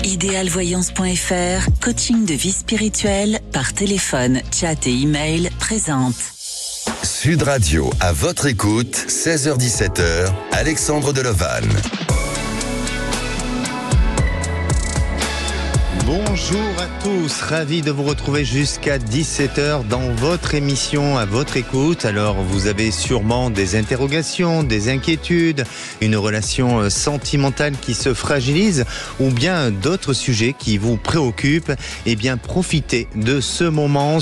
Idealvoyance.fr, coaching de vie spirituelle par téléphone, chat et email présente. Sud Radio, à votre écoute, 16h-17h, Alexandre Delovan. Bonjour à tous, ravi de vous retrouver jusqu'à 17h dans votre émission à votre écoute. Alors vous avez sûrement des interrogations, des inquiétudes, une relation sentimentale qui se fragilise ou bien d'autres sujets qui vous préoccupent. Eh bien profitez de ce moment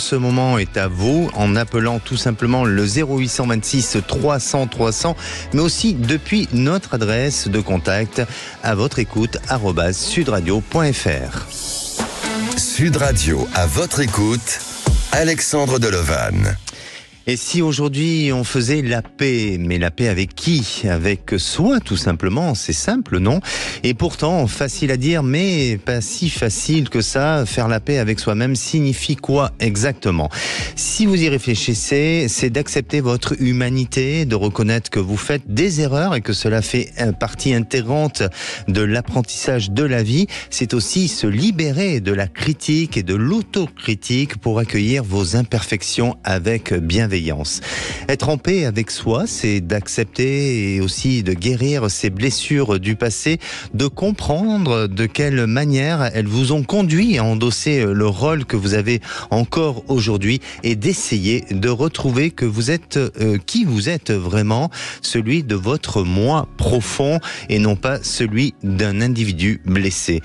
est à vous en appelant tout simplement le 0826 300 300 mais aussi depuis notre adresse de contact à votre écoute @sudradio.fr. Sud Radio, à votre écoute, Alexandre Delovan. Et si aujourd'hui on faisait la paix, mais la paix avec qui ? Avec soi tout simplement, c'est simple, non ? Et pourtant, facile à dire, mais pas si facile que ça. Faire la paix avec soi-même signifie quoi exactement ? Si vous y réfléchissez, c'est d'accepter votre humanité, de reconnaître que vous faites des erreurs et que cela fait partie intégrante de l'apprentissage de la vie. C'est aussi se libérer de la critique et de l'autocritique pour accueillir vos imperfections avec bienveillance. Être en paix avec soi, c'est d'accepter et aussi de guérir ces blessures du passé, de comprendre de quelle manière elles vous ont conduit à endosser le rôle que vous avez encore aujourd'hui et d'essayer de retrouver que vous êtes qui vous êtes vraiment, celui de votre moi profond et non pas celui d'un individu blessé.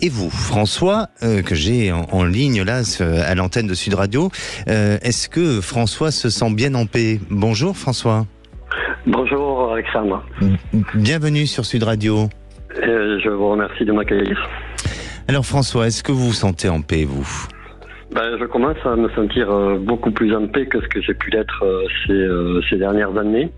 Et vous, François, que j'ai en ligne là à l'antenne de Sud Radio, est-ce que François se sent bien en paix ? Bonjour François. Bonjour Alexandre. Bienvenue sur Sud Radio. Je vous remercie de m'accueillir. Alors François, est-ce que vous vous sentez en paix, vous ? Je commence à me sentir beaucoup plus en paix que ce que j'ai pu l'être ces dernières années.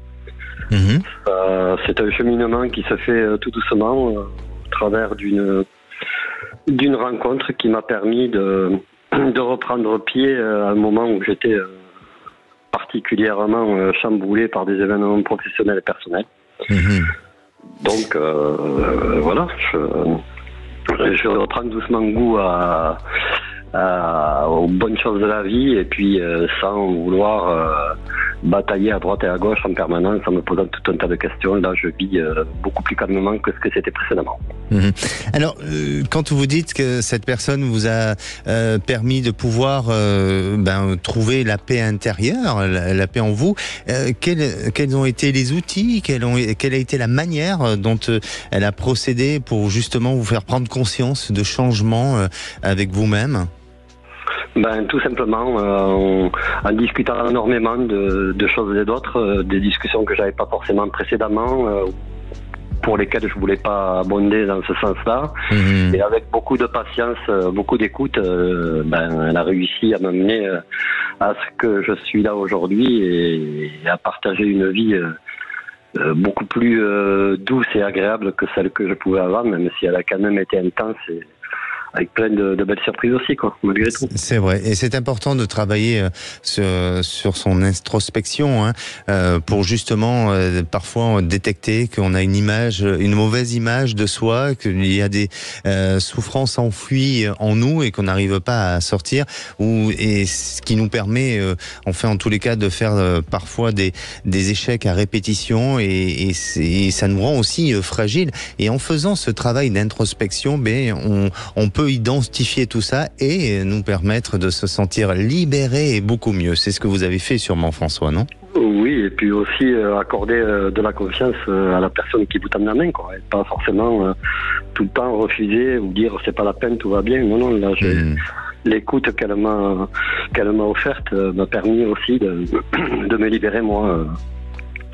C'est un cheminement qui se fait tout doucement au travers d'une rencontre qui m'a permis de reprendre pied à un moment où j'étais particulièrement chamboulé par des événements professionnels et personnels. Donc voilà, je reprends doucement goût aux bonnes choses de la vie et puis sans vouloir batailler à droite et à gauche en permanence en me posant tout un tas de questions. Là, je vis beaucoup plus calmement que ce que c'était précédemment. Alors, quand vous dites que cette personne vous a permis de pouvoir trouver la paix intérieure, la paix en vous, quels ont été les outils, quelle a été la manière dont elle a procédé pour justement vous faire prendre conscience de changements avec vous-même ? Tout simplement en discutant énormément de choses et d'autres, des discussions que j'avais pas forcément précédemment, pour lesquelles je voulais pas abonder dans ce sens-là. Et avec beaucoup de patience, beaucoup d'écoute, elle a réussi à m'amener à ce que je suis là aujourd'hui et à partager une vie beaucoup plus douce et agréable que celle que je pouvais avoir, même si elle a quand même été intense et avec plein de belles surprises aussi, malgré tout. C'est vrai, et c'est important de travailler sur son introspection, pour justement parfois détecter qu'on a une mauvaise image de soi, qu'il y a des souffrances enfouies en nous et qu'on n'arrive pas à sortir, et ce qui nous permet, en tous les cas, de faire parfois des échecs à répétition, et ça nous rend aussi fragiles. Et en faisant ce travail d'introspection, on peut identifier tout ça et nous permettre de se sentir libéré et beaucoup mieux. C'est ce que vous avez fait sûrement, François, non ? Oui, et puis aussi accorder de la confiance à la personne qui vous tend la main, et pas forcément tout le temps refuser ou dire c'est pas la peine, tout va bien. Non, là, l'écoute qu'elle m'a offerte m'a permis aussi de me libérer, moi,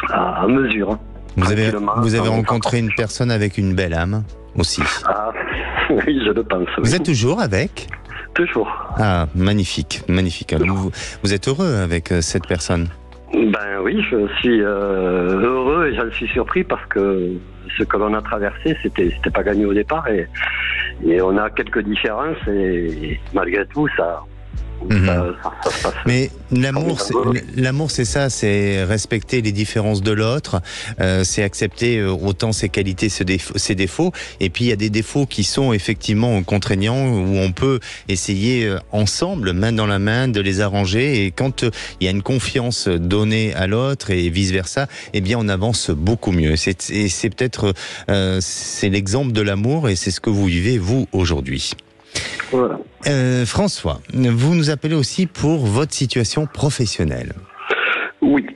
à mesure. Vous avez rencontré une personne avec une belle âme aussi. Ah, oui, je le pense. Oui. Vous êtes toujours avec ? Toujours. Ah, magnifique. Alors, vous êtes heureux avec cette personne ? Oui, je suis heureux et j'en suis surpris parce que ce que l'on a traversé, c'était pas gagné au départ et on a quelques différences et malgré tout, Ça se passe. Mais l'amour, c'est ça, c'est respecter les différences de l'autre, c'est accepter autant ses qualités, ses défauts. Et puis il y a des défauts qui sont effectivement contraignants, où on peut essayer ensemble, main dans la main, de les arranger. Et quand il y a une confiance donnée à l'autre et vice versa, eh bien on avance beaucoup mieux. Et c'est peut-être c'est l'exemple de l'amour, et c'est ce que vous vivez vous aujourd'hui. Voilà. François, vous nous appelez aussi pour votre situation professionnelle. Oui,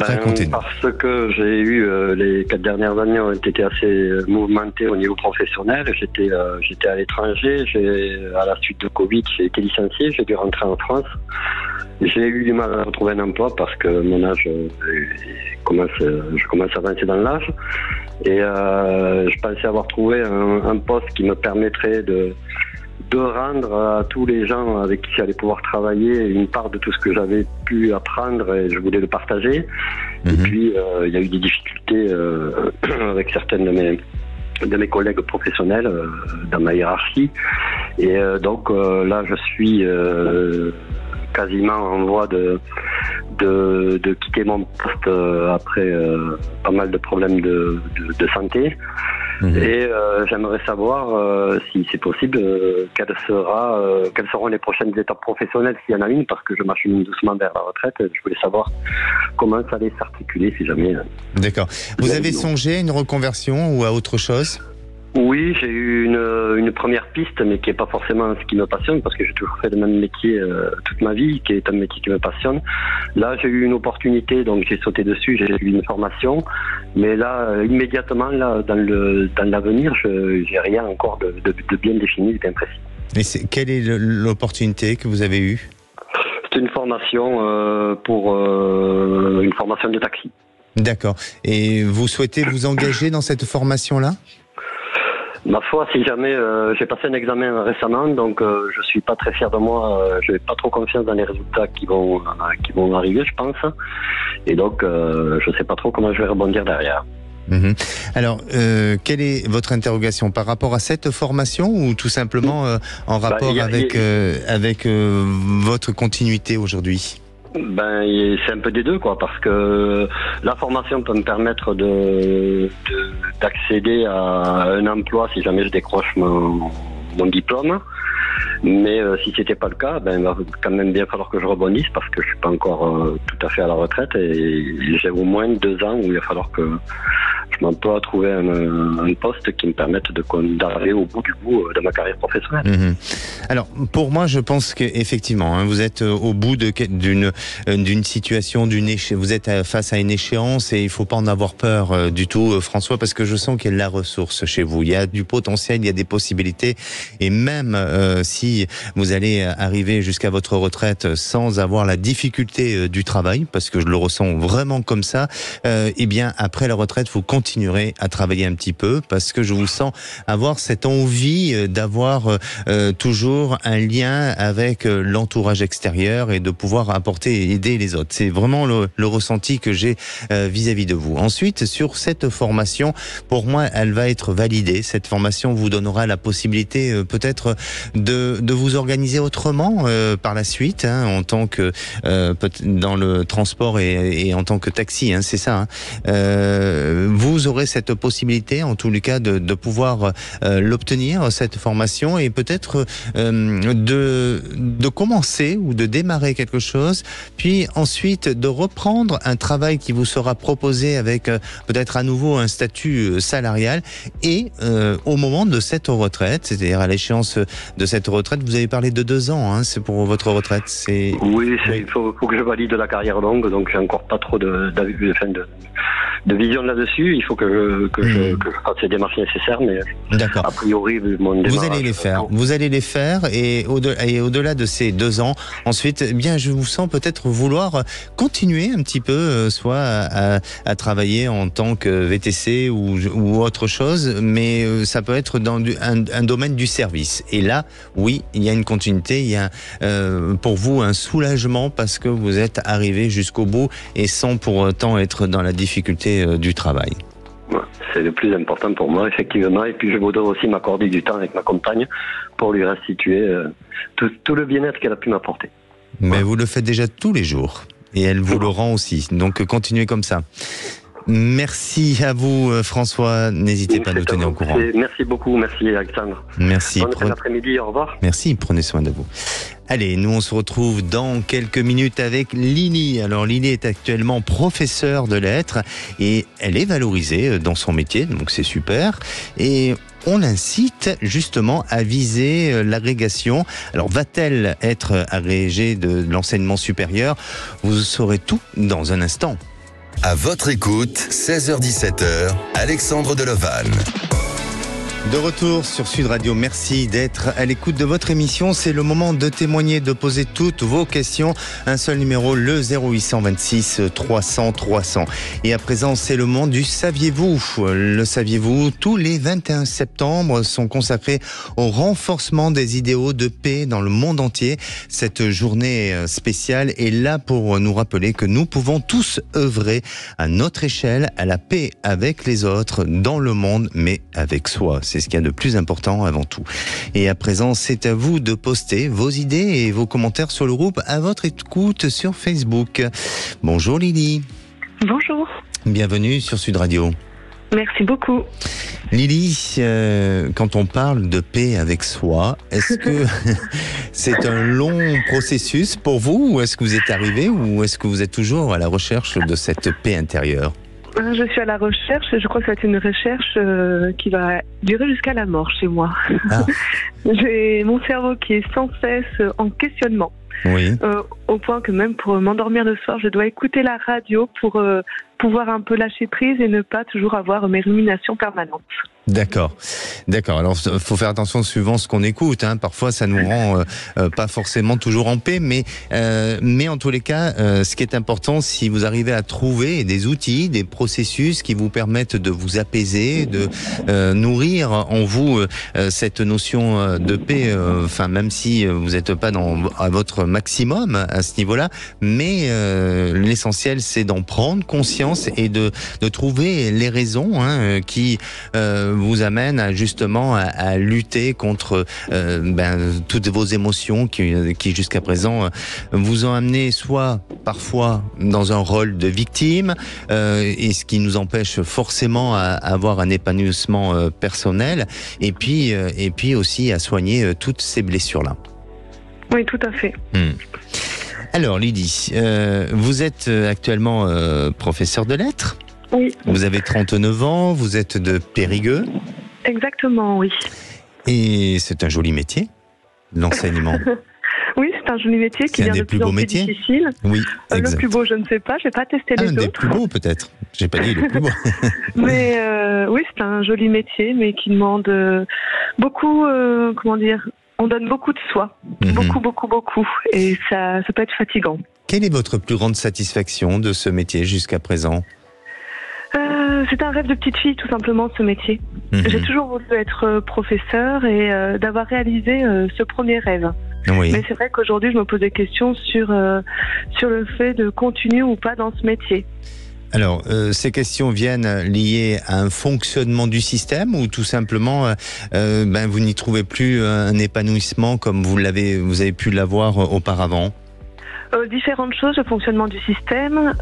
Racontez-nous. parce que j'ai eu les 4 dernières années ont été assez mouvementées au niveau professionnel. J'étais à l'étranger, à la suite de Covid, j'ai été licencié, j'ai dû rentrer en France. J'ai eu du mal à retrouver un emploi parce que mon âge, je commence à avancer dans l'âge. Et je pensais avoir trouvé un poste qui me permettrait de rendre à tous les gens avec qui j'allais pouvoir travailler une part de tout ce que j'avais pu apprendre, et je voulais le partager. Et puis il y a eu des difficultés avec certaines de mes collègues professionnels dans ma hiérarchie. Et donc là je suis quasiment en voie de quitter mon poste après pas mal de problèmes de santé. Et j'aimerais savoir si c'est possible quelles seront les prochaines étapes professionnelles, s'il y en a une, parce que je m'achemine doucement vers la retraite. Je voulais savoir comment ça allait s'articuler si jamais. D'accord. Vous avez songé à une reconversion ou à autre chose ? Oui, j'ai eu une première piste, mais qui n'est pas forcément ce qui me passionne, parce que j'ai toujours fait le même métier toute ma vie, qui est un métier qui me passionne. Là, j'ai eu une opportunité, donc j'ai sauté dessus, j'ai eu une formation, mais là, immédiatement, là, dans l'avenir, j'ai rien encore de bien défini, de bien précis. Et quelle est l'opportunité que vous avez eue ? C'est une formation une formation de taxi. D'accord. Et vous souhaitez vous engager dans cette formation-là ? Ma foi, si jamais j'ai passé un examen récemment, donc je suis pas très fier de moi, je n'ai pas trop confiance dans les résultats qui vont arriver, je pense. Et donc, je sais pas trop comment je vais rebondir derrière. Alors, quelle est votre interrogation par rapport à cette formation, ou tout simplement en rapport avec votre continuité aujourd'hui ? C'est un peu des deux, quoi, parce que la formation peut me permettre d'accéder à un emploi si jamais je décroche mon diplôme. Mais si c'était pas le cas, il va quand même bien falloir que je rebondisse, parce que je suis pas encore tout à fait à la retraite, et j'ai au moins 2 ans où il va falloir que je m'emploie à trouver un poste qui me permette d'arriver au bout du bout de ma carrière professionnelle. Alors, pour moi, je pense qu'effectivement, vous êtes au bout d'une situation, vous êtes face à une échéance, et il faut pas en avoir peur du tout, François, parce que je sens qu'il y a de la ressource chez vous. Il y a du potentiel, il y a des possibilités, et même si vous allez arriver jusqu'à votre retraite sans avoir la difficulté du travail, parce que je le ressens vraiment comme ça, eh bien, après la retraite, vous continuerez à travailler un petit peu, parce que je vous sens avoir cette envie d'avoir toujours un lien avec l'entourage extérieur, et de pouvoir apporter et aider les autres. C'est vraiment le ressenti que j'ai vis-à-vis de vous. Ensuite, sur cette formation, pour moi, elle va être validée. Cette formation vous donnera la possibilité peut-être de vous organiser autrement par la suite, en tant que dans le transport et en tant que taxi, c'est ça. Vous aurez cette possibilité, en tous les cas, de pouvoir l'obtenir, cette formation, et peut-être de commencer ou de démarrer quelque chose, puis ensuite de reprendre un travail qui vous sera proposé avec peut-être à nouveau un statut salarial, et au moment de cette retraite, c'est-à-dire à l'échéance de cette retraite, vous avez parlé de 2 ans, c'est pour votre retraite. Oui, il faut que je valide la carrière longue, donc j'ai encore pas trop de vision là-dessus. Il faut que je fasse les démarches nécessaires, mais d'accord. A priori, mon démarrage... Vous allez les faire, et au-delà de ces 2 ans, ensuite, eh bien, je vous sens peut-être vouloir continuer un petit peu, soit à travailler en tant que VTC ou autre chose, mais ça peut être dans un domaine du service. Et là, oui, il y a une continuité, il y a pour vous un soulagement, parce que vous êtes arrivé jusqu'au bout, et sans pour autant être dans la difficulté du travail. c'est le plus important pour moi, effectivement. Et puis je voudrais aussi m'accorder du temps avec ma compagne pour lui restituer tout le bien-être qu'elle a pu m'apporter. Mais vous le faites déjà tous les jours. Et elle vous le rend aussi. Donc continuez comme ça. Merci à vous François. N'hésitez pas à nous tenir au courant. Merci beaucoup. Merci Alexandre. Merci. Bon après-midi. Au revoir. Merci. Prenez soin de vous. Allez, nous on se retrouve dans quelques minutes avec Lily. Alors Lily est actuellement professeure de lettres et elle est valorisée dans son métier, donc c'est super. Et on l'incite justement à viser l'agrégation. Alors va-t-elle être agrégée de l'enseignement supérieur? Vous saurez tout dans un instant. À votre écoute, 16h-17h, Alexandre Delevanne. De retour sur Sud Radio, merci d'être à l'écoute de votre émission. C'est le moment de témoigner, de poser toutes vos questions. Un seul numéro, le 0826 300 300. Et à présent, c'est le moment du Saviez-vous. Le saviez-vous, tous les 21 septembre sont consacrés au renforcement des idéaux de paix dans le monde entier. Cette journée spéciale est là pour nous rappeler que nous pouvons tous œuvrer à notre échelle à la paix avec les autres, dans le monde, mais avec soi. C'est ce qu'il y a de plus important avant tout. Et à présent, c'est à vous de poster vos idées et vos commentaires sur le groupe À votre écoute sur Facebook. Bonjour Lily. Bonjour. Bienvenue sur Sud Radio. Merci beaucoup. Lily, quand on parle de paix avec soi, est-ce que c'est un long processus pour vous, ou est-ce que vous êtes arrivé, ou est-ce que vous êtes toujours à la recherche de cette paix intérieure ? Je suis à la recherche, je crois que ça va être une recherche qui va durer jusqu'à la mort chez moi. Ah. J'ai mon cerveau qui est sans cesse en questionnement. Oui. Au point que même pour m'endormir le soir, je dois écouter la radio pour pouvoir un peu lâcher prise et ne pas toujours avoir mes ruminations permanentes. D'accord. Alors, faut faire attention suivant ce qu'on écoute. Parfois, ça nous rend pas forcément toujours en paix, mais en tous les cas, ce qui est important, si vous arrivez à trouver des outils, des processus qui vous permettent de vous apaiser, de nourrir en vous cette notion de paix. Même si vous n'êtes pas à votre maximum à ce niveau-là, mais l'essentiel, c'est d'en prendre conscience et de trouver les raisons qui vous amènent justement à lutter contre toutes vos émotions qui jusqu'à présent vous ont amené soit parfois dans un rôle de victime, et ce qui nous empêche forcément à avoir un épanouissement personnel, et puis aussi à soigner toutes ces blessures-là. Oui, tout à fait. Alors Lydie, vous êtes actuellement professeur de lettres. Oui. Vous avez 39 ans, vous êtes de Périgueux. Exactement, oui. Et c'est un joli métier, l'enseignement. Oui, c'est un joli métier qui vient de plus en plus difficile. Oui, exact. Le plus beau, je ne sais pas, je n'ai pas testé les autres. Un des plus beaux peut-être, j'ai pas dit le plus beau. Mais oui, c'est un joli métier, mais qui demande beaucoup, on donne beaucoup de soi, beaucoup, et ça peut être fatigant. Quelle est votre plus grande satisfaction de ce métier jusqu'à présent ? C'est un rêve de petite fille, tout simplement, ce métier. J'ai toujours voulu être professeur et d'avoir réalisé ce premier rêve. Oui. Mais c'est vrai qu'aujourd'hui, je me pose des questions sur le fait de continuer ou pas dans ce métier. Alors, ces questions viennent liées à un fonctionnement du système, ou tout simplement, vous n'y trouvez plus un épanouissement comme vous avez pu l'avoir auparavant ? Différentes choses, le fonctionnement du système,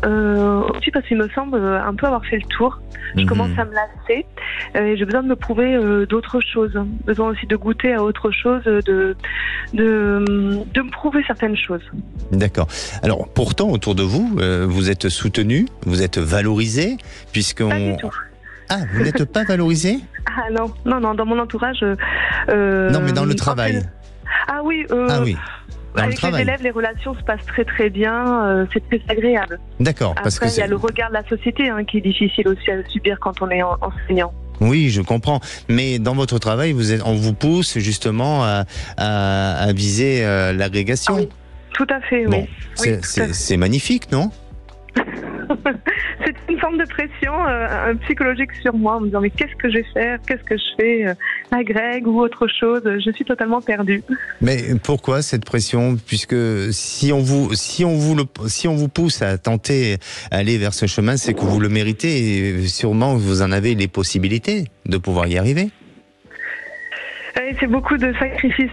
aussi parce qu'il me semble un peu avoir fait le tour. Je commence à me lasser et j'ai besoin de me prouver d'autres choses. Besoin aussi de goûter à autre chose, de me prouver certaines choses. D'accord. Alors pourtant, autour de vous, vous êtes soutenu, vous êtes valorisé, Pas du tout. Ah, vous n'êtes pas valorisé ? Ah non, dans mon entourage... non, mais dans le travail. Ah oui. Avec les élèves, les relations se passent très très bien, c'est très agréable. D'accord. Après, il y a le regard de la société qui est difficile aussi à subir quand on est enseignant. Oui, je comprends. Mais dans votre travail, on vous pousse justement à viser l'agrégation. Ah oui, tout à fait, bon, oui. C'est magnifique, non ? C'est une forme de pression psychologique sur moi, en me disant mais qu'est-ce que je vais faire, qu'est-ce que je fais, l'agrègue ou autre chose. Je suis totalement perdue. Mais pourquoi cette pression? Puisque si on vous pousse à tenter aller vers ce chemin, c'est que vous le méritez et sûrement vous en avez les possibilités de pouvoir y arriver. C'est beaucoup de sacrifices,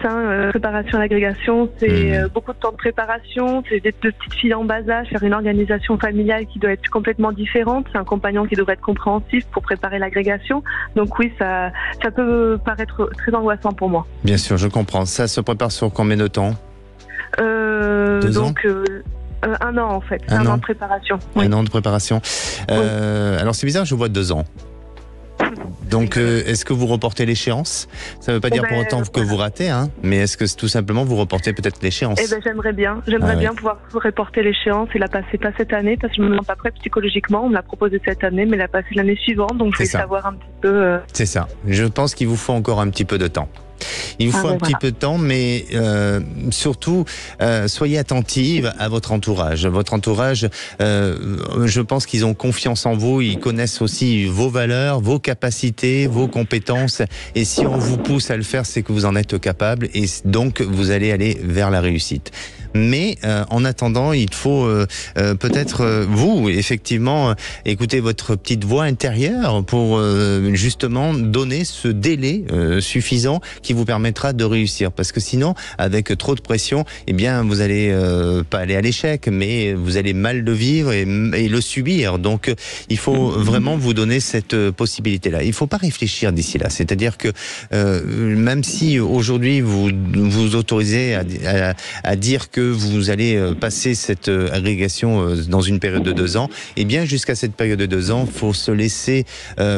préparation à l'agrégation, c'est beaucoup de temps de préparation, c'est des petites filles en bas âge, faire une organisation familiale qui doit être complètement différente, c'est un compagnon qui devrait être compréhensif pour préparer l'agrégation, donc oui, ça peut paraître très angoissant pour moi. Bien sûr, je comprends. Ça se prépare sur combien de temps? 2 ans? 1 an en fait, un an de préparation. Un an de préparation. Alors c'est bizarre, je vois 2 ans. Donc, est-ce que vous reportez l'échéance? Ça ne veut pas dire pour autant que vous ratez, mais est-ce que tout simplement vous reportez peut-être l'échéance? J'aimerais bien pouvoir reporter l'échéance et la passer pas cette année parce que je ne me sens pas prêt psychologiquement. On me l'a proposé cette année, mais la passer l'année suivante. Donc, je vais savoir un petit peu. C'est ça. Je pense qu'il vous faut encore un petit peu de temps. Il vous faut un petit peu de temps, mais surtout, soyez attentive à votre entourage. Votre entourage, je pense qu'ils ont confiance en vous, ils connaissent aussi vos valeurs, vos capacités, vos compétences. Et si on vous pousse à le faire, c'est que vous en êtes capable et donc vous allez aller vers la réussite. Mais en attendant, il faut peut-être vous, effectivement, écouter votre petite voix intérieure pour justement donner ce délai suffisant qui vous permettra de réussir. Parce que sinon, avec trop de pression, eh bien, vous allez pas aller à l'échec, mais vous allez mal le vivre et le subir. Donc, il faut vraiment vous donner cette possibilité-là. Il ne faut pas réfléchir d'ici là. C'est-à-dire que même si aujourd'hui vous vous autorisez à dire que vous allez passer cette agrégation dans une période de 2 ans, eh bien jusqu'à cette période de 2 ans, faut se laisser,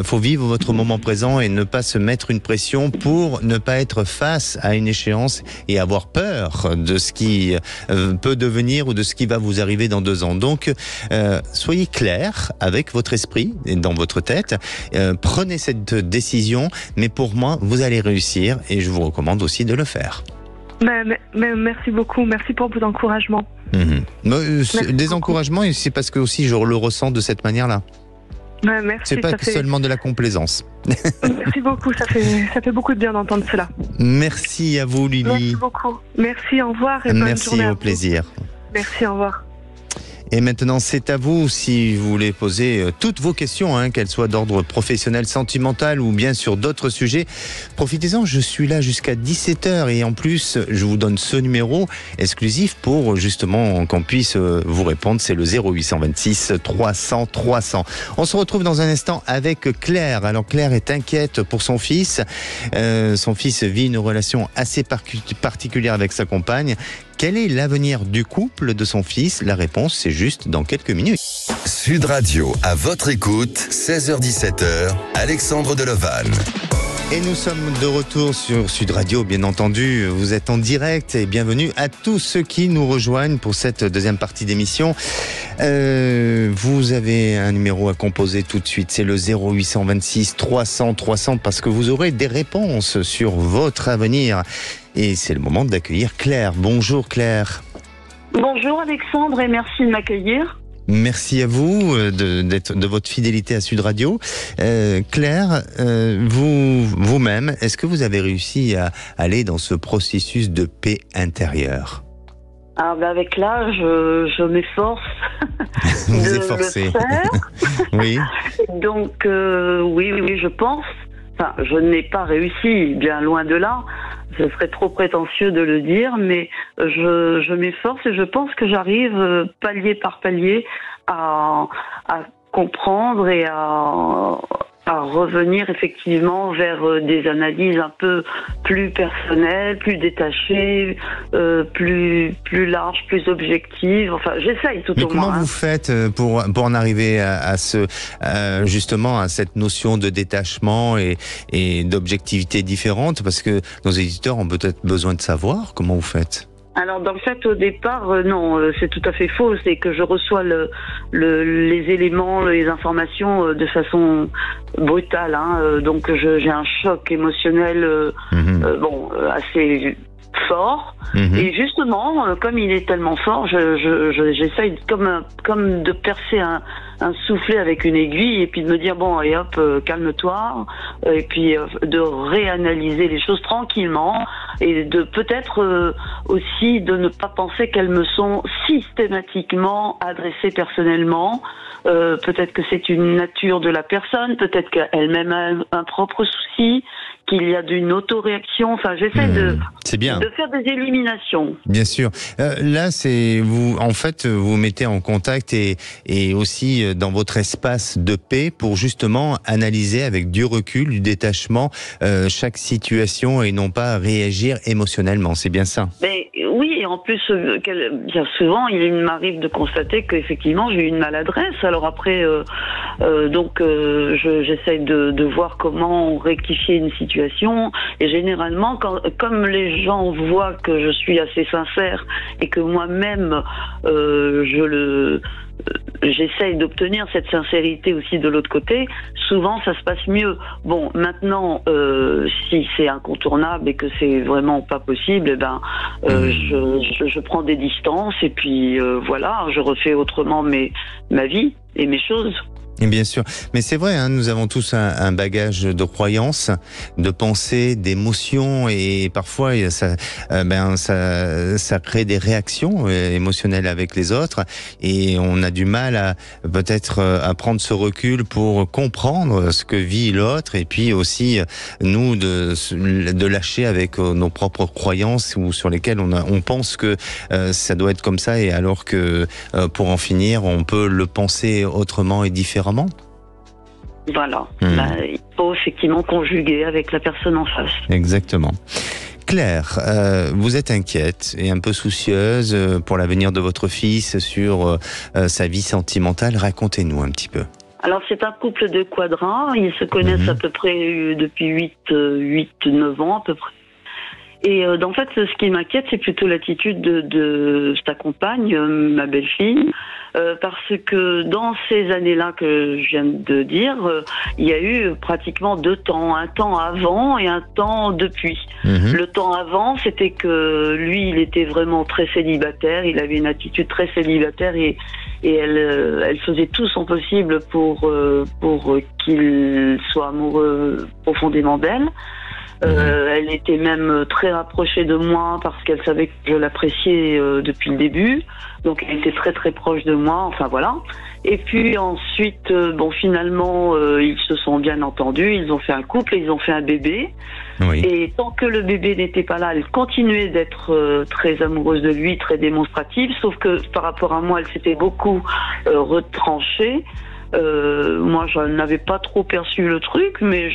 faut vivre votre moment présent et ne pas se mettre une pression pour ne pas être face à une échéance et avoir peur de ce qui peut devenir ou de ce qui va vous arriver dans 2 ans. Donc, soyez clair avec votre esprit et dans votre tête, prenez cette décision, mais pour moi, vous allez réussir et je vous recommande aussi de le faire. Merci beaucoup, merci pour vos encouragements. Des encouragements, et c'est parce que aussi je le ressens de cette manière-là. Merci. C'est pas seulement de la complaisance. Merci beaucoup, ça fait beaucoup de bien d'entendre cela. Merci à vous, Lily. Merci beaucoup. Merci, au revoir et bonne journée. Merci, au plaisir. Merci, au revoir. Et maintenant, c'est à vous, si vous voulez poser toutes vos questions, qu'elles soient d'ordre professionnel, sentimental ou bien sur d'autres sujets. Profitez-en, je suis là jusqu'à 17h et en plus, je vous donne ce numéro exclusif pour justement qu'on puisse vous répondre. C'est le 0826 300 300. On se retrouve dans un instant avec Claire. Alors Claire est inquiète pour son fils. Son fils vit une relation assez particulière avec sa compagne. Quel est l'avenir du couple de son fils? La réponse, c'est juste dans quelques minutes. Sud Radio, à votre écoute, 16h-17h, Alexandre Delevanne. Et nous sommes de retour sur Sud Radio, bien entendu. Vous êtes en direct et bienvenue à tous ceux qui nous rejoignent pour cette deuxième partie d'émission. Vous avez un numéro à composer tout de suite, c'est le 0826 300 300 parce que vous aurez des réponses sur votre avenir. Et c'est le moment d'accueillir Claire. Bonjour Claire. Bonjour Alexandre et merci de m'accueillir. Merci à vous de votre fidélité à Sud Radio. Claire, vous-même, est-ce que vous avez réussi à aller dans ce processus de paix intérieure? Avec l'âge, je m'efforce vous efforcez. Le faire. Oui. Donc, oui, je pense. Enfin, je n'ai pas réussi, bien loin de là. Ce serait trop prétentieux de le dire, mais je m'efforce et je pense que j'arrive palier par palier à comprendre et à revenir effectivement vers des analyses un peu plus personnelles, plus détachées, plus larges, plus objectives. Enfin, j'essaye tout au moins. Mais comment vous faites pour en arriver justement à cette notion de détachement et d'objectivité différente? Parce que nos éditeurs ont peut-être besoin de savoir comment vous faites. Alors, dans le fait, au départ, non, c'est tout à fait faux. C'est que je reçois les éléments, les informations de façon brutale. Donc, j'ai un choc émotionnel assez fort. Et justement, comme il est tellement fort, j'essaye comme de percer un soufflet avec une aiguille et puis de me dire bon et hop, calme-toi, et puis de réanalyser les choses tranquillement et de peut-être aussi de ne pas penser qu'elles me sont systématiquement adressées personnellement. Peut-être que c'est une nature de la personne, peut-être qu'elle-même a un propre souci, qu'il y a d'une autoréaction. Enfin, j'essaie de faire des éliminations. Bien sûr. Là, c'est vous. En fait, vous mettez en contact et aussi dans votre espace de paix pour justement analyser avec du recul, du détachement, chaque situation et non pas réagir émotionnellement. C'est bien ça. Mais oui, et en plus, bien souvent, il m'arrive de constater qu'effectivement, j'ai eu une maladresse. Alors après, j'essaie de voir comment rectifier une situation. Et généralement, comme les gens voient que je suis assez sincère et que moi-même, j'essaye d'obtenir cette sincérité aussi de l'autre côté, souvent ça se passe mieux. Bon, maintenant, si c'est incontournable et que c'est vraiment pas possible, je prends des distances et puis voilà, je refais autrement ma vie et mes choses. Et bien sûr, mais c'est vrai, hein, nous avons tous un bagage de croyances, de pensées, d'émotions, et parfois ça crée des réactions émotionnelles avec les autres, et on a du mal à peut-être à prendre ce recul pour comprendre ce que vit l'autre, et puis aussi nous de lâcher avec nos propres croyances ou sur lesquelles on pense que ça doit être comme ça, et alors que pour en finir, on peut le penser autrement et différemment. Voilà, il faut effectivement conjuguer avec la personne en face. Exactement. Claire, vous êtes inquiète et un peu soucieuse pour l'avenir de votre fils, sur sa vie sentimentale. Racontez-nous un petit peu. Alors c'est un couple de quadras, ils se connaissent à peu près depuis 8-9 ans à peu près. Et en fait, ce qui m'inquiète, c'est plutôt l'attitude de sa compagne, ma belle-fille, parce que dans ces années-là que je viens de dire, il y a eu pratiquement 2 temps, un temps avant et un temps depuis. Le temps avant, c'était que lui, il était vraiment très célibataire, il avait une attitude très célibataire et elle faisait tout son possible pour qu'il soit amoureux profondément d'elle. Elle était même très rapprochée de moi parce qu'elle savait que je l'appréciais depuis le début. Donc elle était très très proche de moi, enfin voilà. Et puis ensuite, finalement, ils se sont bien entendus, ils ont fait un couple et ils ont fait un bébé. Oui. Et tant que le bébé n'était pas là, elle continuait d'être très amoureuse de lui, très démonstrative, sauf que par rapport à moi, elle s'était beaucoup retranchée. Moi, je n'avais pas trop perçu le truc, mais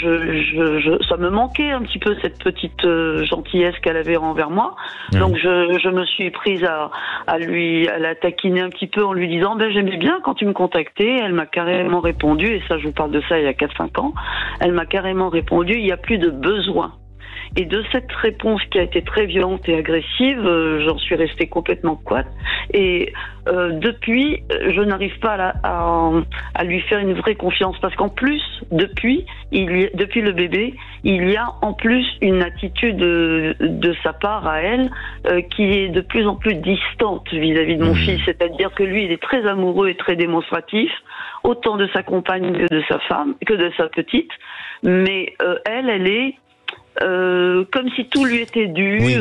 ça me manquait un petit peu cette petite gentillesse qu'elle avait envers moi. Oui. Donc, je me suis prise à la taquiner un petit peu en lui disant, j'aimais bien quand tu me contactais. Elle m'a carrément répondu, et ça, je vous parle de ça il y a 4-5 ans. Elle m'a carrément répondu, il n'y a plus de besoin. Et de cette réponse qui a été très violente et agressive, j'en suis restée complètement coite. Et depuis, je n'arrive pas à lui faire une vraie confiance. Parce qu'en plus, depuis le bébé, il y a en plus une attitude de sa part à elle qui est de plus en plus distante vis-à-vis de mon fils. C'est-à-dire que lui, il est très amoureux et très démonstratif, autant de sa compagne que de sa femme, que de sa petite. Mais elle est... comme si tout lui était dû. Oui.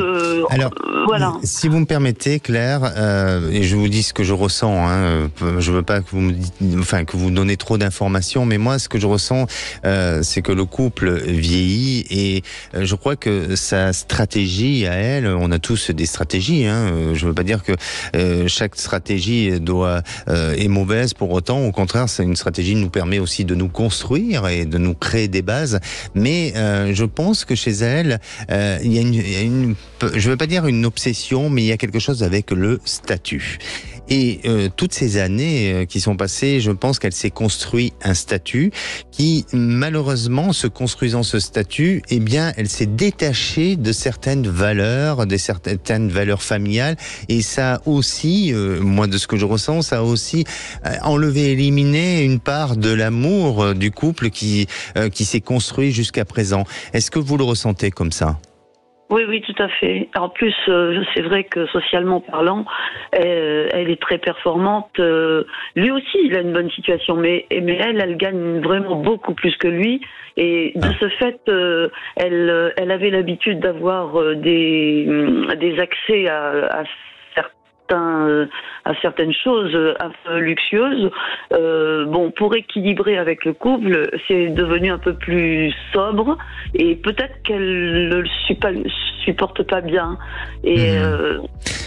Alors, voilà. Si vous me permettez, Claire, et je vous dis ce que je ressens. Je veux pas que vous me donnez trop d'informations, mais moi, ce que je ressens, c'est que le couple vieillit et je crois que sa stratégie à elle, on a tous des stratégies. Je veux pas dire que chaque stratégie est mauvaise pour autant. Au contraire, c'est une stratégie qui nous permet aussi de nous construire et de nous créer des bases. Mais je pense que chez elle, il y a je ne veux pas dire une obsession, mais il y a quelque chose avec le statut. Et toutes ces années qui sont passées, je pense qu'elle s'est construit un statut qui, malheureusement, se construisant ce statut, eh bien, elle s'est détachée de certaines valeurs familiales. Et ça a aussi, moi, de ce que je ressens, ça a aussi enlevé, éliminé une part de l'amour du couple qui s'est construit jusqu'à présent. Est-ce que vous le ressentez comme ça ? Oui, oui, tout à fait. En plus, c'est vrai que socialement parlant, elle est très performante. Lui aussi, il a une bonne situation, mais elle gagne vraiment beaucoup plus que lui. Et de ce fait, elle avait l'habitude d'avoir des accès à certaines choses un peu luxueuses. Pour équilibrer avec le couple, c'est devenu un peu plus sobre et peut-être qu'elle ne le supporte pas bien. Et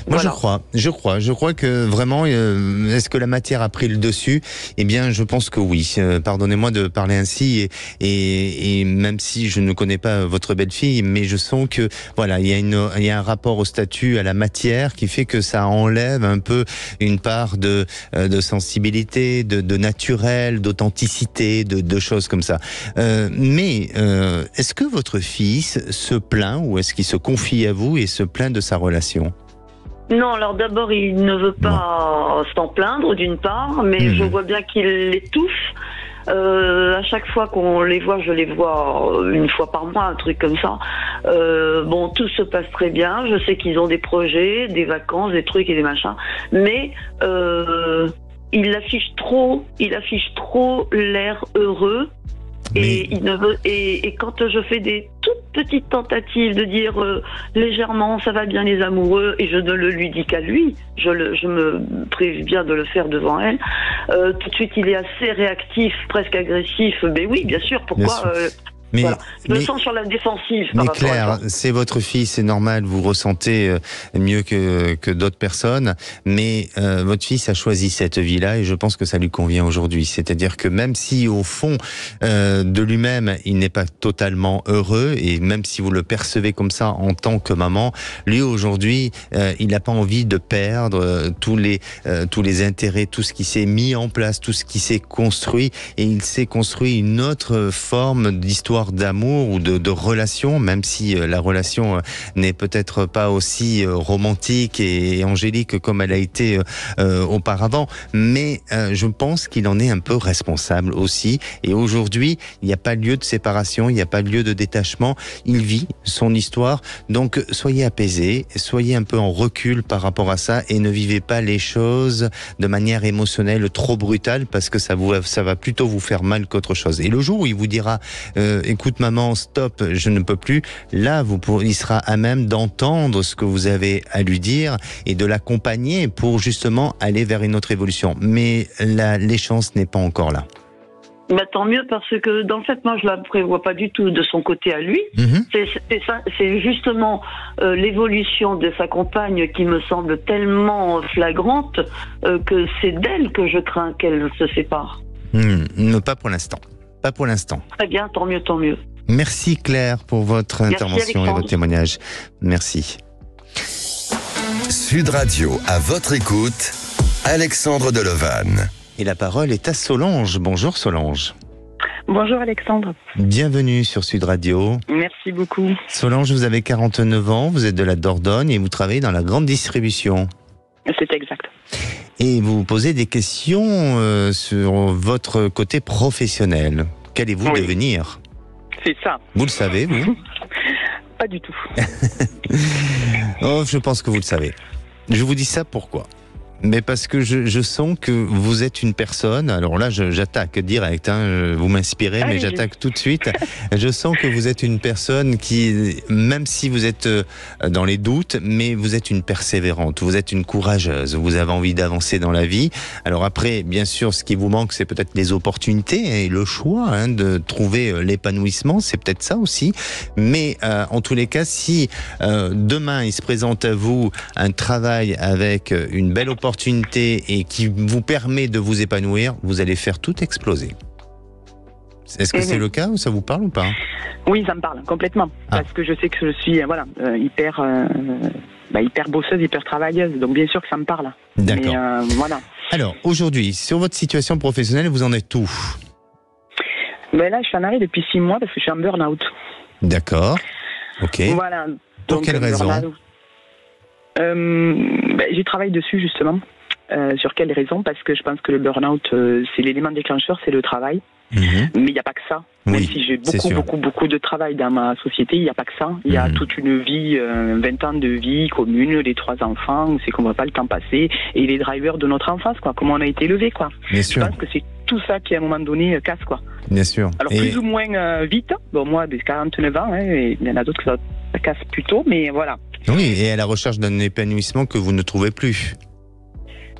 moi, voilà. je crois que vraiment, est-ce que la matière a pris le dessus? Eh bien, je pense que oui. Pardonnez-moi de parler ainsi, et même si je ne connais pas votre belle-fille, mais je sens que voilà, il y a un rapport au statut, à la matière, qui fait que ça enlève un peu une part de sensibilité, de naturel, d'authenticité, de choses comme ça. Mais est-ce que votre fils se plaint, ou est-ce qu'il se confie à vous et se plaint de sa relation? Non, alors d'abord, il ne veut pas s'en plaindre, d'une part, mais je vois bien qu'il l'étouffe. À chaque fois qu'on les voit, je les vois une fois par mois, un truc comme ça. Tout se passe très bien. Je sais qu'ils ont des projets, des vacances, des trucs et des machins, mais il affiche trop l'air heureux. Et il ne veut, et quand je fais des toutes petites tentatives de dire légèrement ça va bien les amoureux, et je ne le lui dis qu'à lui, je me préviens de le faire devant elle, tout de suite il est assez réactif, presque agressif. Mais oui, bien sûr, pourquoi Mais, voilà. Je me sens sur la défensive. Mais Claire, c'est votre fille, c'est normal, vous ressentez mieux que d'autres personnes, mais votre fils a choisi cette vie-là et je pense que ça lui convient aujourd'hui. C'est-à-dire que même si au fond de lui-même, il n'est pas totalement heureux, et même si vous le percevez comme ça en tant que maman, lui aujourd'hui, il n'a pas envie de perdre tous les intérêts, tout ce qui s'est mis en place, tout ce qui s'est construit, et il s'est construit une autre forme d'histoire d'amour ou de relation, même si la relation n'est peut-être pas aussi romantique et angélique comme elle a été auparavant, mais je pense qu'il en est un peu responsable aussi, et aujourd'hui il n'y a pas lieu de séparation, il n'y a pas lieu de détachement, il vit son histoire, donc soyez apaisés, soyez un peu en recul par rapport à ça et ne vivez pas les choses de manière émotionnelle trop brutale, parce que ça va plutôt vous faire mal qu'autre chose. Et le jour où il vous dira écoute maman, stop, je ne peux plus, là il sera à même d'entendre ce que vous avez à lui dire et de l'accompagner pour justement aller vers une autre évolution. Mais l'échéance n'est pas encore là. Bah, tant mieux, parce que dans le fait, moi je la prévois pas du tout de son côté à lui. C'est justement l'évolution de sa compagne qui me semble tellement flagrante que c'est d'elle que je crains qu'elle se sépare. Pas pour l'instant. Pas pour l'instant. Très bien, tant mieux, tant mieux. Merci Claire pour votre intervention et votre témoignage. Merci. Sud Radio, à votre écoute, Alexandre Delevanne. Et la parole est à Solange. Bonjour Solange. Bonjour Alexandre. Bienvenue sur Sud Radio. Merci beaucoup. Solange, vous avez 49 ans, vous êtes de la Dordogne et vous travaillez dans la grande distribution. C'est exact. Et vous vous posez des questions sur votre côté professionnel. Qu'allez-vous devenir ? C'est ça. Vous le savez, vous ? Pas du tout. Oh, je pense que vous le savez. Je vous dis ça pourquoi ? Mais parce que je sens que vous êtes une personne, alors là j'attaque direct, vous m'inspirez, mais j'attaque tout de suite. Je sens que vous êtes une personne qui, même si vous êtes dans les doutes, mais vous êtes une persévérante, vous êtes une courageuse, vous avez envie d'avancer dans la vie. Alors après, bien sûr, ce qui vous manque, c'est peut-être les opportunités et le choix de trouver l'épanouissement, c'est peut-être ça aussi. Mais en tous les cas, si demain il se présente à vous un travail avec une belle opportunité et qui vous permet de vous épanouir, vous allez faire tout exploser. Est-ce que c'est le cas, ou ça vous parle ou pas ? Oui, ça me parle complètement, parce que je sais que je suis hyper bosseuse, hyper travailleuse, donc bien sûr que ça me parle. D'accord. Mais, voilà. Alors, aujourd'hui, sur votre situation professionnelle, vous en êtes où ? Ben là, je suis en arrêt depuis 6 mois parce que je suis en burn-out. D'accord. Ok. Voilà. Pour quelle raison ? J'y travaille dessus justement. Sur quelles raisons? Parce que je pense que le burn-out, c'est l'élément déclencheur, c'est le travail. Mais il n'y a pas que ça. Même si j'ai beaucoup de travail dans ma société, il n'y a pas que ça. Il y a toute une vie, 20 ans de vie commune, les 3 enfants, c'est qu'on ne voit pas le temps passer, et les drivers de notre enfance, quoi, comment on a été élevé, quoi. Je pense que c'est tout ça qui, à un moment donné, casse, quoi. Bien sûr. Alors, plus ou moins vite. Bon, moi, j'ai 49 ans, et il y en a d'autres que ça casse plus tôt, mais voilà. Oui, et à la recherche d'un épanouissement que vous ne trouvez plus.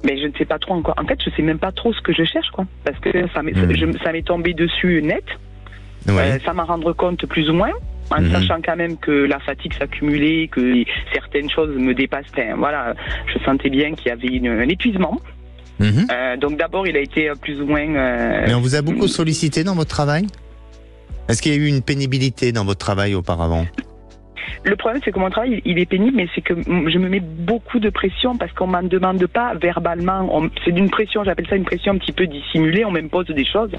Mais je ne sais pas trop encore. En fait, je ne sais même pas trop ce que je cherche, quoi. Parce que ça m'est tombé dessus net. Ouais. Ça m'a rendu compte plus ou moins, en sachant quand même que la fatigue s'accumulait, que certaines choses me dépassaient. Voilà, je sentais bien qu'il y avait un épuisement. Donc d'abord, il a été plus ou moins... Mais on vous a beaucoup sollicité dans votre travail? Est-ce qu'il y a eu une pénibilité dans votre travail auparavant? Le problème, c'est que mon travail, il est pénible, mais c'est que je me mets beaucoup de pression parce qu'on m'en demande pas verbalement. C'est d'une pression, j'appelle ça une pression un petit peu dissimulée. On m'impose des choses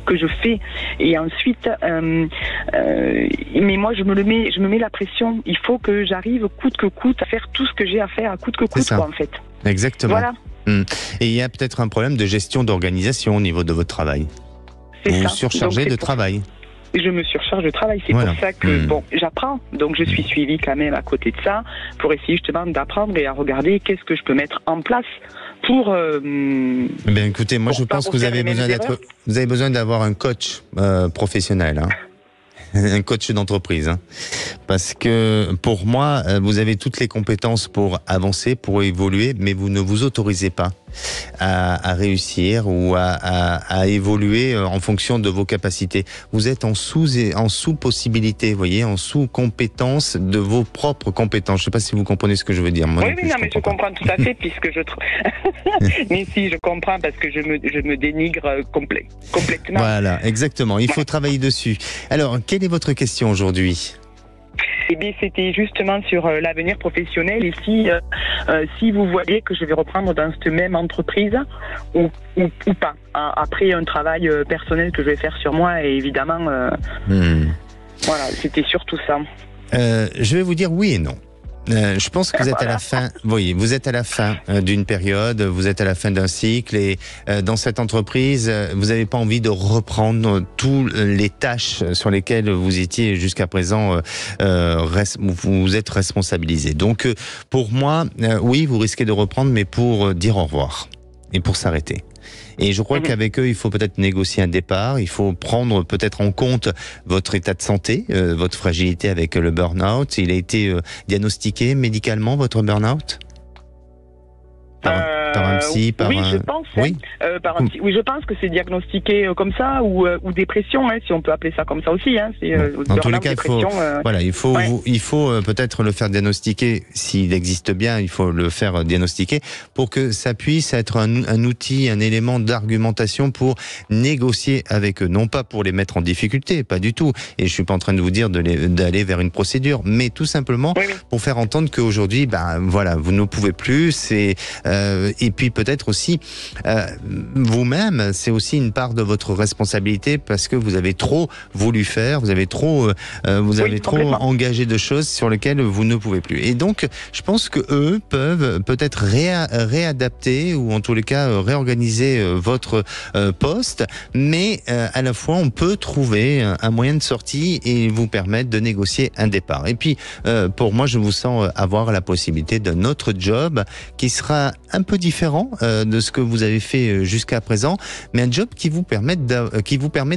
que je fais. Et ensuite, mais moi, je me mets la pression. Il faut que j'arrive coûte que coûte à faire tout ce que j'ai à faire, à coûte que coûte, quoi, en fait. Exactement. Voilà. Et il y a peut-être un problème de gestion d'organisation au niveau de votre travail. Vous vous surchargez de travail. Je me surcharge de travail, c'est pour ça que j'apprends, donc je suis suivie quand même à côté de ça pour essayer justement d'apprendre et à regarder qu'est-ce que je peux mettre en place pour. Bien, écoutez, moi je pense que vous avez besoin d'avoir un coach professionnel. Un coach d'entreprise, parce que pour moi, vous avez toutes les compétences pour avancer, pour évoluer, mais vous ne vous autorisez pas à réussir ou à évoluer en fonction de vos capacités. Vous êtes en sous-possibilité, vous voyez, en sous-compétence de vos propres compétences. Je ne sais pas si vous comprenez ce que je veux dire. Moi, mais je comprends tout à fait, puisque je trouve... mais si, je comprends, parce que je me dénigre complètement. Voilà, exactement. Il faut travailler dessus. Alors, quelle est votre question aujourd'hui ? Eh bien, c'était justement sur l'avenir professionnel et si vous voyez que je vais reprendre dans cette même entreprise ou pas. Après un travail personnel que je vais faire sur moi et évidemment, voilà, c'était surtout ça. Je vais vous dire oui et non. Je pense que vous êtes à la fin. Oui, vous êtes à la fin d'une période, vous êtes à la fin d'un cycle et dans cette entreprise, vous n'avez pas envie de reprendre toutes les tâches sur lesquelles vous étiez jusqu'à présent. Vous êtes responsabilisé. Donc, pour moi, oui, vous risquez de reprendre, mais pour dire au revoir et pour s'arrêter. Et je crois qu'avec eux, il faut peut-être négocier un départ, il faut prendre peut-être en compte votre état de santé, votre fragilité avec le burn-out. Il a été diagnostiqué médicalement, votre burn-out ? Par un psy, oui, je pense. Oui, je pense que c'est diagnostiqué comme ça ou dépression, si on peut appeler ça comme ça aussi. Dans tous les cas, il faut peut-être le faire diagnostiquer s'il existe bien. Il faut le faire diagnostiquer pour que ça puisse être un outil, un élément d'argumentation pour négocier avec eux, non pas pour les mettre en difficulté, pas du tout. Et je suis pas en train de vous dire d'aller vers une procédure, mais tout simplement pour faire entendre qu'aujourd'hui, voilà, vous ne pouvez plus. Et puis peut-être aussi vous-même, c'est aussi une part de votre responsabilité parce que vous avez trop voulu faire, vous avez trop engagé de choses sur lesquelles vous ne pouvez plus. Et donc, je pense que eux peuvent peut-être réadapter ou en tous les cas réorganiser votre poste, mais à la fois on peut trouver un moyen de sortie et vous permettre de négocier un départ. Et puis, pour moi, je vous sens avoir la possibilité d'un autre job qui sera un peu différent de ce que vous avez fait jusqu'à présent, mais un job qui vous permet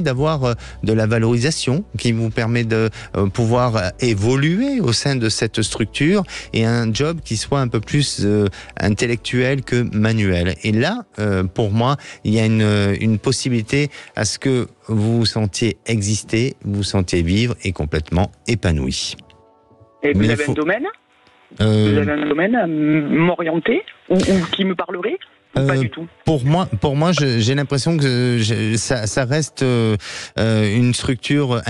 d'avoir de la valorisation, qui vous permet de pouvoir évoluer au sein de cette structure et un job qui soit un peu plus intellectuel que manuel. Et là, pour moi, il y a une possibilité à ce que vous vous sentiez exister, vous vous sentiez vivre et complètement épanoui. Et vous avez un domaine ? Vous avez un domaine à m'orienter ou qui me parlerait ou pas du tout? Pour moi, j'ai l'impression que ça reste une structure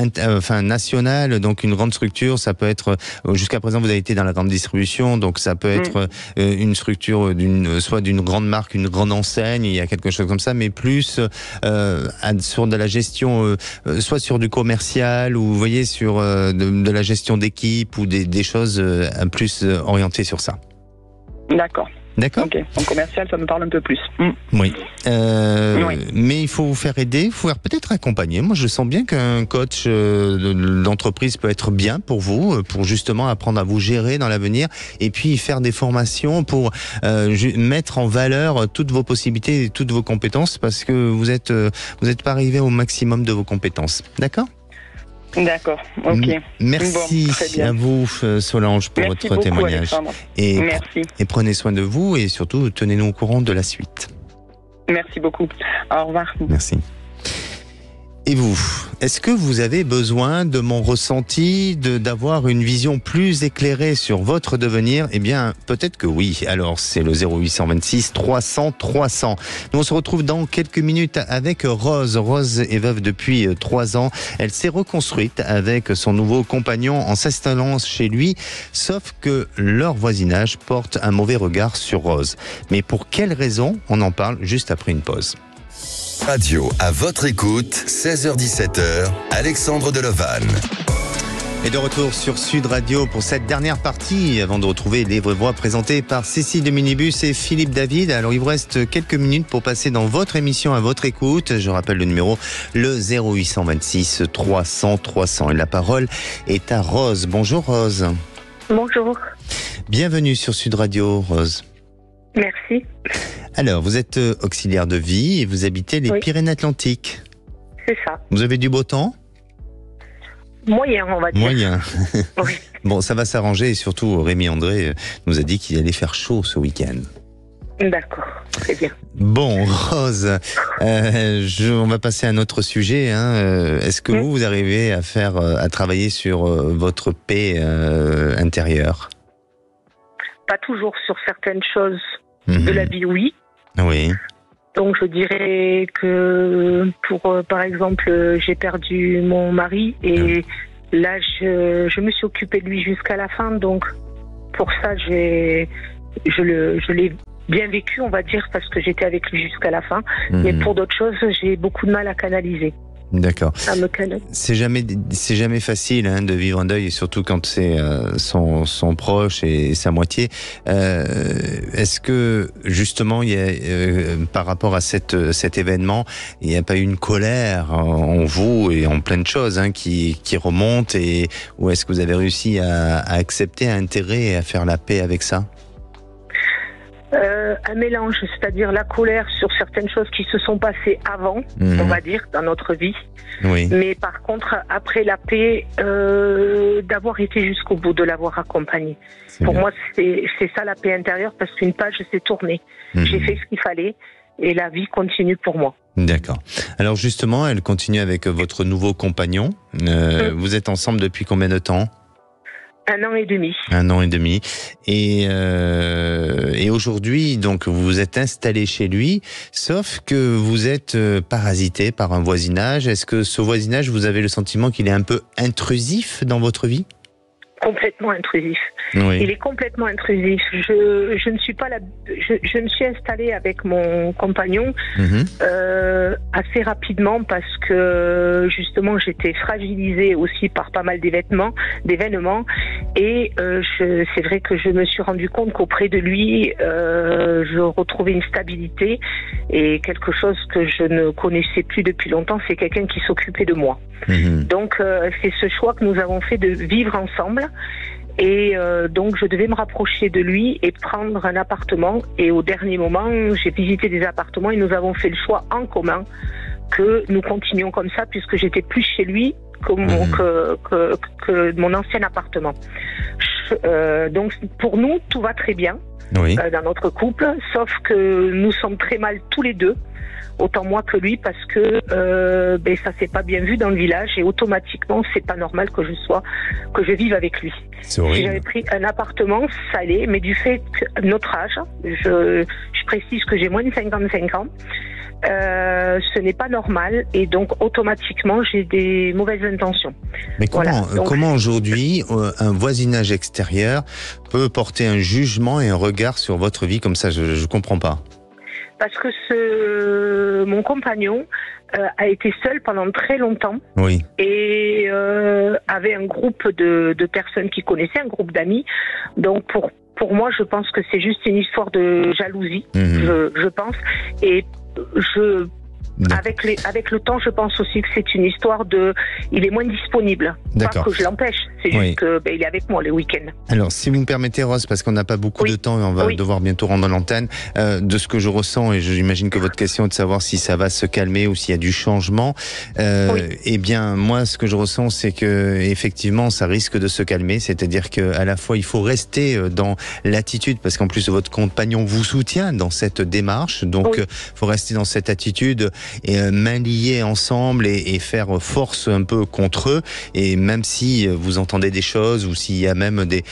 nationale, donc une grande structure. Ça peut être, jusqu'à présent, vous avez été dans la grande distribution, donc ça peut être une structure soit d'une grande marque, une grande enseigne, il y a quelque chose comme ça, mais plus sur de la gestion, soit sur du commercial ou vous voyez sur de la gestion d'équipe ou des choses plus orientées sur ça. D'accord. D'accord. Ok, en commercial, ça me parle un peu plus. Oui. Mais il faut vous faire aider, il faut peut-être accompagner. Moi, je sens bien qu'un coach d'entreprise peut être bien pour vous, pour justement apprendre à vous gérer dans l'avenir et puis faire des formations pour mettre en valeur toutes vos possibilités et toutes vos compétences parce que vous êtes pas arrivé au maximum de vos compétences. D'accord ? D'accord, ok. Merci à vous, Solange, pour votre témoignage. Merci. Et prenez soin de vous et surtout, tenez-nous au courant de la suite. Merci beaucoup. Au revoir. Merci. Et vous, est-ce que vous avez besoin de mon ressenti, d'avoir une vision plus éclairée sur votre devenir ? Eh bien, peut-être que oui. Alors, c'est le 0826 300 300. Nous, on se retrouve dans quelques minutes avec Rose. Rose est veuve depuis 3 ans. Elle s'est reconstruite avec son nouveau compagnon en s'installant chez lui, sauf que leur voisinage porte un mauvais regard sur Rose. Mais pour quelles raisons ? On en parle juste après une pause. Radio à votre écoute, 16h-17h, Alexandre Deleval. Et de retour sur Sud Radio pour cette dernière partie, avant de retrouver les vraies voix présentées par Cécile de Minibus et Philippe David. Alors il vous reste quelques minutes pour passer dans votre émission à votre écoute. Je rappelle le numéro, le 0826 300 300. Et la parole est à Rose. Bonjour Rose. Bonjour. Bienvenue sur Sud Radio, Rose. Merci. Alors, vous êtes auxiliaire de vie et vous habitez les Pyrénées-Atlantiques. C'est ça. Vous avez du beau temps ? Moyen, on va dire. Moyen. Oui. Bon, ça va s'arranger et surtout, Rémi André nous a dit qu'il allait faire chaud ce week-end. D'accord, très bien. Bon, Rose, on va passer à un autre sujet. Est-ce que vous arrivez à travailler sur votre paix intérieure ? Pas toujours sur certaines choses de la vie, oui. Oui. Donc je dirais que par exemple, j'ai perdu mon mari et là je me suis occupée de lui jusqu'à la fin. Donc pour ça, je l'ai bien vécu, on va dire, parce que j'étais avec lui jusqu'à la fin. Mais pour d'autres choses, j'ai beaucoup de mal à canaliser. D'accord. C'est jamais facile de vivre un deuil, et surtout quand c'est son proche et sa moitié. Est-ce que justement, par rapport à cet événement, il n'y a pas eu une colère en vous et en plein de choses qui remonte, ou est-ce que vous avez réussi à accepter, à intégrer et à faire la paix avec ça ? Un mélange, c'est-à-dire la colère sur certaines choses qui se sont passées avant, on va dire, dans notre vie. Oui. Mais par contre, après la paix, d'avoir été jusqu'au bout, de l'avoir accompagné. Pour moi, c'est ça la paix intérieure, parce qu'une page s'est tournée. J'ai fait ce qu'il fallait et la vie continue pour moi. D'accord. Alors justement, elle continue avec votre nouveau compagnon. Vous êtes ensemble depuis combien de temps ? 1 an et demi. 1 an et demi. Et aujourd'hui, donc, vous vous êtes installé chez lui, sauf que vous êtes parasité par un voisinage. Est-ce que ce voisinage, vous avez le sentiment qu'il est un peu intrusif dans votre vie ? Complètement intrusif. Oui. Il est complètement intrusif. Je ne suis pas je me suis installée avec mon compagnon assez rapidement parce que justement j'étais fragilisée aussi par pas mal d'événements et c'est vrai que je me suis rendu compte qu'auprès de lui je retrouvais une stabilité et quelque chose que je ne connaissais plus depuis longtemps, c'est quelqu'un qui s'occupait de moi. Donc c'est ce choix que nous avons fait de vivre ensemble. Et donc je devais me rapprocher de lui et prendre un appartement. Et au dernier moment, j'ai visité des appartements et nous avons fait le choix en commun que nous continuions comme ça, puisque j'étais plus chez lui que mon ancien appartement. Donc pour nous, tout va très bien dans notre couple, sauf que nous sommes très mal tous les deux. Autant moi que lui, parce que ça s'est pas bien vu dans le village et automatiquement c'est pas normal que je vive avec lui. C'est horrible. Si j'avais pris un appartement, ça allait, mais du fait que notre âge, je précise que j'ai moins de 55 ans, ce n'est pas normal et donc automatiquement j'ai des mauvaises intentions. Mais comment aujourd'hui un voisinage extérieur peut porter un jugement et un regard sur votre vie comme ça ? Je comprends pas. Parce que mon compagnon a été seul pendant très longtemps et avait un groupe de personnes qui connaissaient, un groupe d'amis. Donc pour moi, je pense que c'est juste une histoire de jalousie, je pense. Et avec le temps, je pense aussi que c'est une histoire il est moins disponible. D'accord. Pas que je l'empêche, c'est juste qu'il est avec moi les week-ends. Alors, si vous me permettez, Rose, parce qu'on n'a pas beaucoup de temps et on va devoir bientôt rendre l'antenne, de ce que je ressens, et j'imagine que votre question est de savoir si ça va se calmer ou s'il y a du changement, eh bien, moi, ce que je ressens, c'est que effectivement, ça risque de se calmer, c'est-à-dire qu'à la fois, il faut rester dans l'attitude, parce qu'en plus, votre compagnon vous soutient dans cette démarche, donc il faut rester dans cette attitude et main liée ensemble et faire force un peu contre eux. Et même si vous entendez des choses ou s'il y a même des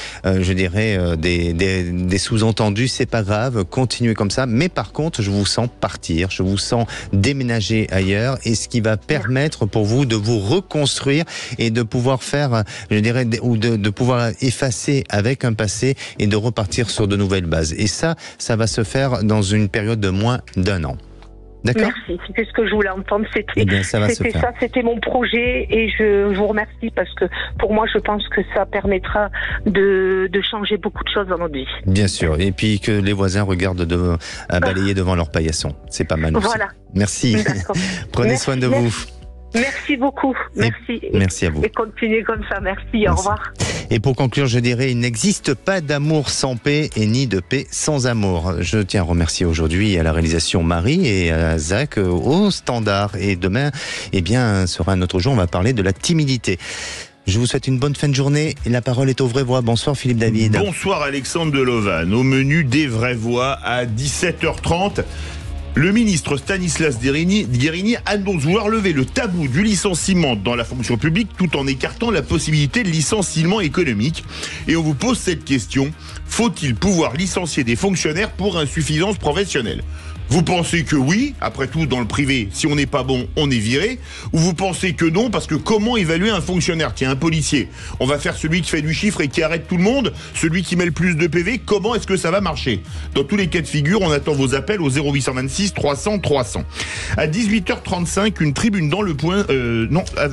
sous-entendus, c'est pas grave, continuez comme ça. Mais par contre, je vous sens partir, je vous sens déménager ailleurs, et ce qui va permettre pour vous de vous reconstruire et de pouvoir faire, de pouvoir effacer avec un passé et de repartir sur de nouvelles bases. Et ça va se faire dans une période de moins d'1 an. D'accord. Merci, c'était ce que je voulais entendre, c'était mon projet, et je vous remercie parce que pour moi je pense que ça permettra de changer beaucoup de choses dans notre vie. Bien sûr, et puis que les voisins regardent à balayer devant leur paillasson, c'est pas mal aussi. Voilà. Merci, prenez soin de vous. Merci beaucoup, merci. Merci à vous. Et continuez comme ça, merci. Au revoir. Et pour conclure, je dirais, il n'existe pas d'amour sans paix et ni de paix sans amour. Je tiens à remercier aujourd'hui à la réalisation Marie et à Zach au standard. Et demain, sera un autre jour, on va parler de la timidité. Je vous souhaite une bonne fin de journée et la parole est aux vraies voix. Bonsoir Philippe David. Bonsoir Alexandre Delovan. Au menu des vraies voix à 17h30. Le ministre Stanislas Guerini annonce vouloir lever le tabou du licenciement dans la fonction publique tout en écartant la possibilité de licenciement économique. Et on vous pose cette question, faut-il pouvoir licencier des fonctionnaires pour insuffisance professionnelle ? Vous pensez que oui, après tout dans le privé, si on n'est pas bon, on est viré, ou vous pensez que non, parce que comment évaluer un fonctionnaire ? Tiens, un policier, on va faire celui qui fait du chiffre et qui arrête tout le monde, celui qui met le plus de PV, comment est-ce que ça va marcher ? Dans tous les cas de figure, on attend vos appels au 0826 300 300. À 18h35, une tribune dans Le Point,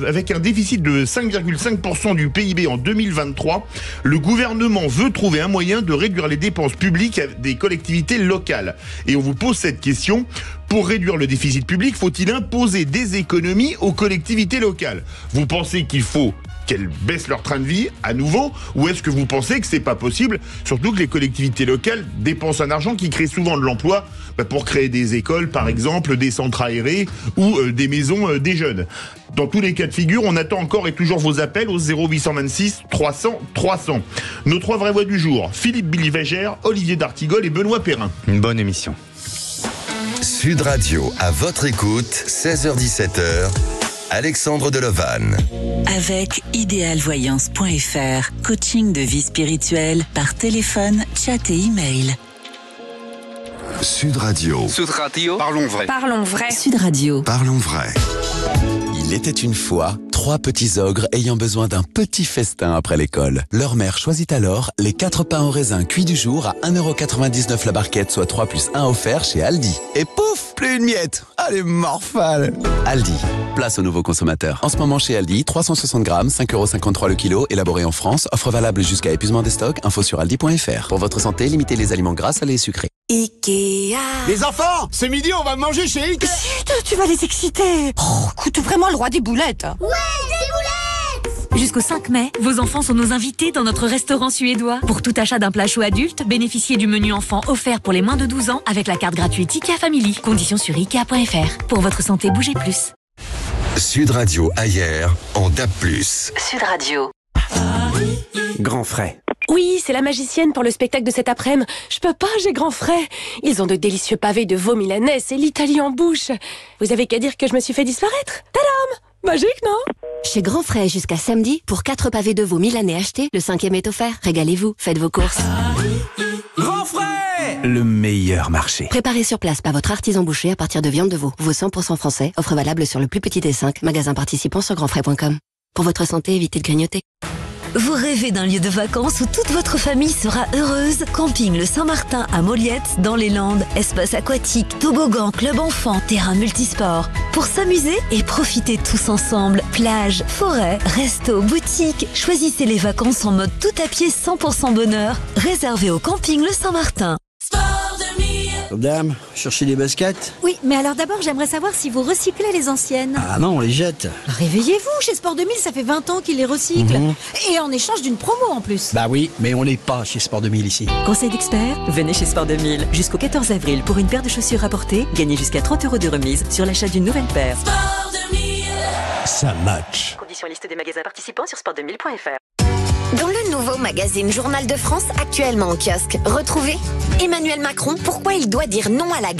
avec un déficit de 5,5% du PIB en 2023, le gouvernement veut trouver un moyen de réduire les dépenses publiques des collectivités locales. Et on vous pose cette question, pour réduire le déficit public, faut-il imposer des économies aux collectivités locales ? Vous pensez qu'il faut qu'elles baissent leur train de vie à nouveau, ou est-ce que vous pensez que c'est pas possible, surtout que les collectivités locales dépensent un argent qui crée souvent de l'emploi pour créer des écoles par exemple, des centres aérés ou des maisons des jeunes. Dans tous les cas de figure, on attend encore et toujours vos appels au 0826 300 300. Nos trois vraies voix du jour, Philippe Billy-Végère, Olivier d'Artigol et Benoît Perrin. Une bonne émission. Sud Radio, à votre écoute, 16h-17h, Alexandre Delovan. Avec idéalvoyance.fr, coaching de vie spirituelle par téléphone, chat et email. Sud Radio. Sud Radio. Parlons vrai. Parlons vrai. Sud Radio. Parlons vrai. Il était une fois 3 petits ogres ayant besoin d'un petit festin après l'école. Leur mère choisit alors les 4 pains au raisin cuits du jour à 1,99€ la barquette, soit 3 plus 1 offert chez Aldi. Et pouf, plus une miette. Allez, morphale. Aldi, place aux nouveaux consommateurs. En ce moment chez Aldi, 360 grammes, 5,53€ le kilo, élaboré en France, offre valable jusqu'à épuisement des stocks, info sur aldi.fr. Pour votre santé, limitez les aliments gras, salés et sucrés. Ikea. Les enfants, ce midi on va manger chez Ikea. Zut, tu vas les exciter. Oh, écoute, vraiment le roi des boulettes. Ouais, des boulettes. Jusqu'au 5 mai, vos enfants sont nos invités dans notre restaurant suédois. Pour tout achat d'un plat chaud adulte, bénéficiez du menu enfant offert pour les moins de 12 ans avec la carte gratuite Ikea Family. Conditions sur Ikea.fr. Pour votre santé, bougez plus. Sud Radio ailleurs, en DAB+. Sud Radio. Grand frais. Oui, c'est la magicienne pour le spectacle de cet après-midi. Je peux pas, j'ai grand frais. Ils ont de délicieux pavés de veau milanais, c'est l'Italie en bouche. Vous avez qu'à dire que je me suis fait disparaître. Tadam! Magique, non? Chez Grand Frais jusqu'à samedi, pour 4 pavés de veau milanais achetés, le 5e est offert. Régalez-vous, faites vos courses. Grand Frais! Le meilleur marché. Préparez sur place par votre artisan boucher à partir de viande de veau. Veau 100% français, offre valable sur le plus petit des 5, magasin participant sur grandfrais.com. Pour votre santé, évitez de grignoter. Vous rêvez d'un lieu de vacances où toute votre famille sera heureuse? Camping Le Saint-Martin à Moliette, dans les Landes. Espace aquatique, toboggan, club enfant, terrain multisport. Pour s'amuser et profiter tous ensemble. Plage, forêt, resto, boutique. Choisissez les vacances en mode tout à pied 100% bonheur. Réservé au Camping Le Saint-Martin. Dame, cherchez des baskets? Oui, mais alors d'abord, j'aimerais savoir si vous recyclez les anciennes. Ah non, on les jette. Réveillez-vous, chez Sport 2000, ça fait 20 ans qu'ils les recyclent. Et en échange d'une promo en plus. Bah oui, mais on n'est pas chez Sport 2000 ici. Conseil d'expert, venez chez Sport 2000. Jusqu'au 14 avril, pour une paire de chaussures rapportées, gagnez jusqu'à 30 € de remise sur l'achat d'une nouvelle paire. Sport 2000. Ça match. Conditions et liste des magasins participants sur sport2000.fr. Dans le nouveau magazine Journal de France, actuellement en kiosque, retrouvez Emmanuel Macron, pourquoi il doit dire non à la